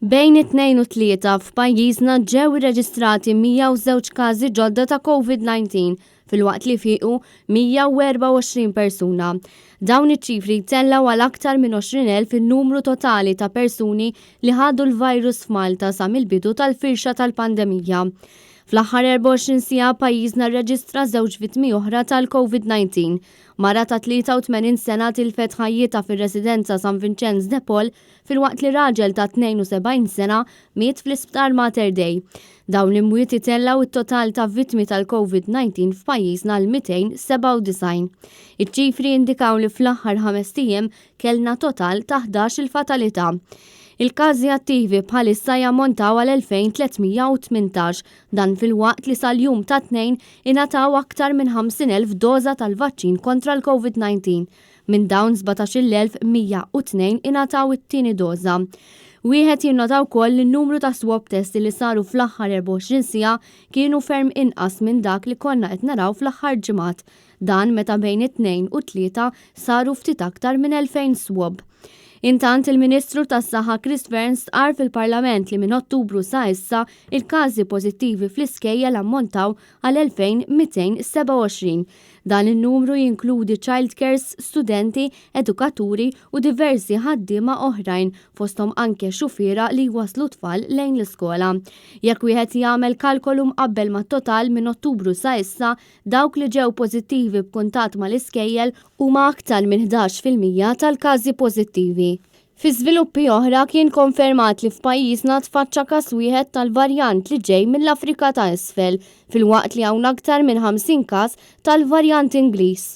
Bejn it-2 u 3 f'pajjiżna ġew irreġistrati 102 każi ġodda ta' COVID-19 filwaqt li fiequ 124 persuna. Dawn iċ-ċifri jtellaw għal aktar minn 20,000 in-numru totali ta' persuni li ħadu l-virus f'Malta sa mill-bidu tal-firxa tal-pandemija. Fl-aħħar 24 siegħa pajjiżna rreġistra 2 vittmi oħra tal-COVID-19. Mara ta' 83 sena tilfet ħajjitha fir-residenza San Vincenz de Paul filwaqt li raġel ta' 72 sena miet fl-isptar Mater Dei. Dawn l-imwiet itellaw it-total ta' vittmi tal-COVID-19 f'pajjiżna l-297. Iċ-ċifri indikaw li fl-aħħar 5 ijiem kellna total ta' 11 il-fatalità. Il-każi attivi bħalissa jammontaw għal 2318 dan fil-waqt li sal-jum ta' 2 ingħataw aktar minn 50,000 doża tal-vaċċin kontra l-COVID-19. Minn dawn 17,102 ingħataw it-tieni doża. Wieħed jinnota wkoll li n-numru ta' swab test li saru fl-aħħar 24 siegħa kienu ferm inqas minn dak li konna qed naraw fl-aħħar ġimgħat. Dan meta bejn it-2 u 3 saru ftit aktar minn 2000 swab. Intant il-Ministru tas-Saħħa Chris Verns qal fil-Parlament li minn Ottubru sa issa il-każi pożittivi fl-iskejjel ammontaw għal 2227. Dan in-numru jinkludi childcares, studenti, edukaturi u diversi ħaddiema oħrajn fosthom anke xufiera li waslu tfal lejn l-iskola. Jekk wieħed jagħmel kalkolu mqabbel mat-total minn Ottubru sa issa, dawk li ġew pożittivi b'kuntatt mal-iskejjel huma aktar minn 11% tal-każi pożittivi. Fi żviluppi oħra kien konfermat li f'pajjiżna tfaċċa każ wieħed tal-varjant li ġej mill-Afrika ta' Isfel, filwaqt li hawn aktar minn 50 każ tal-varjant Ingliż.